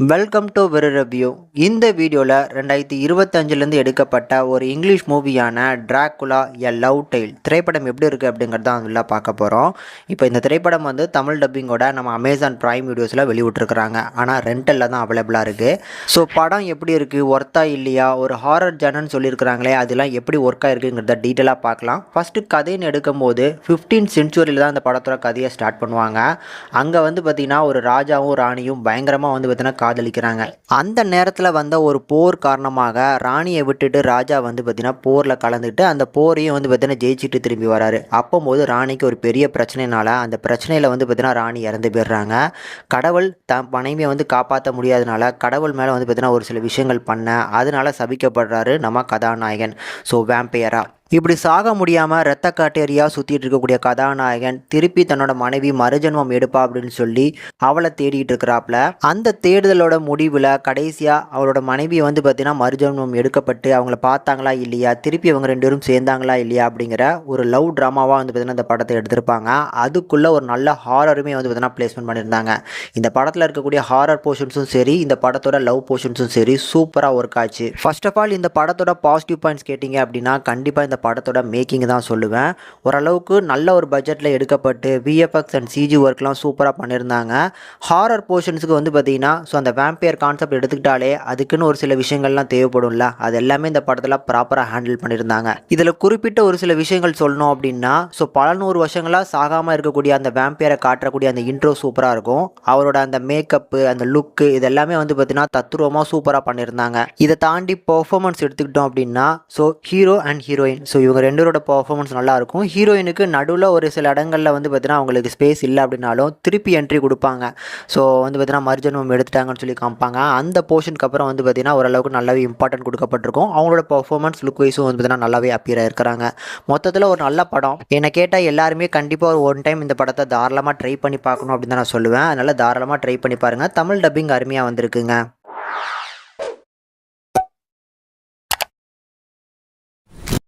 Welcome to வெறு review. இந்த வீடியோவில் 2025லேருந்து எடுக்கப்பட்ட ஒரு இங்கிலீஷ் மூவியான டிராகுலா எ லவ் டெய்ல் திரைப்படம் எப்படி இருக்குது அப்படிங்கிறது தான் அதில் பார்க்க போகிறோம். இப்போ இந்த திரைப்படம் வந்து தமிழ் டப்பிங்கோட நம்ம அமேசான் ப்ரைம் வீடியோஸில் வெளியிட்ருக்குறாங்க. ஆனால் ரெண்டலில் தான் அவைலபிளாக இருக்குது. ஸோ படம் எப்படி இருக்குது, ஒர்த்தா இல்லையா, ஒரு ஹாரர் ஜானர்னு சொல்லியிருக்கிறாங்களே அதெல்லாம் எப்படி ஒர்க் ஆகிருக்குங்கிறத டீட்டெயிலாக பார்க்கலாம். ஃபஸ்ட்டு கதைன்னு எடுக்கும்போது 15th சென்ச்சுரியில் தான் இந்த படத்தோட கதையை ஸ்டார்ட் பண்ணுவாங்க. அங்கே வந்து பார்த்திங்கன்னா ஒரு ராஜாவும் ராணியும் பயங்கரமாக வந்து பார்த்திங்கன்னா காதலிக்கிறாங்க. அந்த நேரத்தில் வந்த ஒரு போர் காரணமாக ராணியை விட்டுட்டு ராஜா வந்து பார்த்தீங்கன்னா போரில் கலந்துட்டு அந்த போரையும் வந்து பார்த்தீங்கன்னா ஜெயிச்சுட்டு திரும்பி வராரு. அப்போது ராணிக்கு ஒரு பெரிய பிரச்சனைனால அந்த பிரச்சனையில் வந்து பார்த்தீங்கன்னா ராணி இறந்து போயிடுறாங்க. கடவுள் தன் மனைவியை வந்து காப்பாற்ற முடியாதனால கடவுள் மேலே வந்து பார்த்தீங்கன்னா ஒரு சில விஷயங்கள் பண்ண அதனால சபிக்கப்படுறாரு நம்ம கதாநாயகன். ஸோ வேம்பையரா இப்படி சாக முடியாமல் ரத்த காட்டேரியாக சுற்றிட்டு இருக்கக்கூடிய கதாநாயகன் திருப்பி தன்னோட மனைவி மறுஜன்மம் எடுப்பா அப்படின்னு சொல்லி அவளை தேடிட்டு இருக்கிறாப்புல. அந்த தேடுதலோட முடிவில் கடைசியாக அவளோட மனைவியை வந்து பார்த்தீங்கன்னா மறுஜன்மம் எடுக்கப்பட்டு அவங்கள பார்த்தாங்களா இல்லையா, திருப்பி அவங்க ரெண்டு பேரும் சேர்ந்தாங்களா இல்லையா அப்படிங்கிற ஒரு லவ் ட்ராமாவாக வந்து பார்த்தீங்கன்னா இந்த படத்தை எடுத்திருப்பாங்க. அதுக்குள்ளே ஒரு நல்ல ஹாரருமே வந்து பார்த்தீங்கன்னா பிளேஸ்மெண்ட் பண்ணியிருந்தாங்க. இந்த படத்தில் இருக்கக்கூடிய ஹாரர் போர்ஷன்ஸும் சரி, இந்த படத்தோட லவ் போர்ஷன்ஸும் சரி சூப்பராக ஒர்க் ஆச்சு. ஃபர்ஸ்ட் ஆஃப் ஆல் இந்த படத்தோட பாசிட்டிவ் பாயிண்ட்ஸ் கேட்டிங்க அப்படின்னா கண்டிப்பாக இந்த படத்தோட மேக்கிங் தான் சொல்லுவேன். ஓரளவுக்கு நல்ல ஒரு பட்ஜெட்டில் எடுக்கப்பட்டு விஎஃப்எக்ஸ் அண்ட் சிஜி ஒர்க்லாம் சூப்பராக பண்ணியிருந்தாங்க. ஹாரர் போர்ஷன்ஸுக்கு வந்து பார்த்திங்கன்னா ஸோ அந்த வேம்பையர் கான்செப்ட் எடுத்துக்கிட்டாலே அதுக்குன்னு ஒரு சில விஷயங்கள்லாம் தேவைப்படும்ல, அது எல்லாமே இந்த படத்தில் ப்ராப்பராக ஹேண்டில் பண்ணியிருந்தாங்க. இதில் குறிப்பிட்ட ஒரு சில விஷயங்கள் சொல்லணும் அப்படின்னா ஸோ பல நூறு வருஷங்களாக சாகாமல் இருக்கக்கூடிய அந்த வேம்பையரை காட்டக்கூடிய அந்த இன்ட்ரோ சூப்பராக இருக்கும். அவரோட அந்த மேக்கப்பு, அந்த லுக்கு, இது எல்லாமே வந்து பார்த்திங்கன்னா தத்துருவமாக சூப்பராக பண்ணியிருந்தாங்க. இதை தாண்டி பெர்ஃபார்மன்ஸ் எடுத்துக்கிட்டோம் அப்படின்னா so hero and heroine so இவங்க ரெண்டரோட பர்ஃபார்மன்ஸ் நல்லாயிருக்கும். ஹீரோயினுக்கு நடுவில் ஒரு சில இடங்களில் வந்து பார்த்தீங்கன்னா அவங்களுக்கு ஸ்பேஸ் இல்லை அப்படின்னாலும் திருப்பி என்ட்ரி கொடுப்பாங்க. ஸோ வந்து பார்த்தீங்கன்னா மர்ஜன்மம் எடுத்துட்டாங்கன்னு சொல்லி காமிப்பாங்க. அந்த போர்ஷனுக்கு அப்புறம் வந்து பார்த்தீங்கன்னா ஓரளவுக்கு நல்லாவே இம்பார்ட்டன்ட் கொடுக்கப்பட்டிருக்கும். அவங்களோட பர்ஃபார்மன்ஸ் லுக் வைஸும் வந்து பார்த்தீங்கன்னா நல்லாவே அப்பியராக இருக்கிறாங்க. மொத்தத்தில் ஒரு நல்ல படம். என்னை கேட்டால் எல்லாருமே கண்டிப்பாக ஒரு ஒன் டைம் இந்த படத்தை தாராளமாக ட்ரை பண்ணி பார்க்கணும் அப்படின்னு தான் நான் சொல்லுவேன். அதனால் தாராளமாக ட்ரை பண்ணி பாருங்கள். தமிழ் டப்பிங் அருமையாக வந்திருக்குங்க.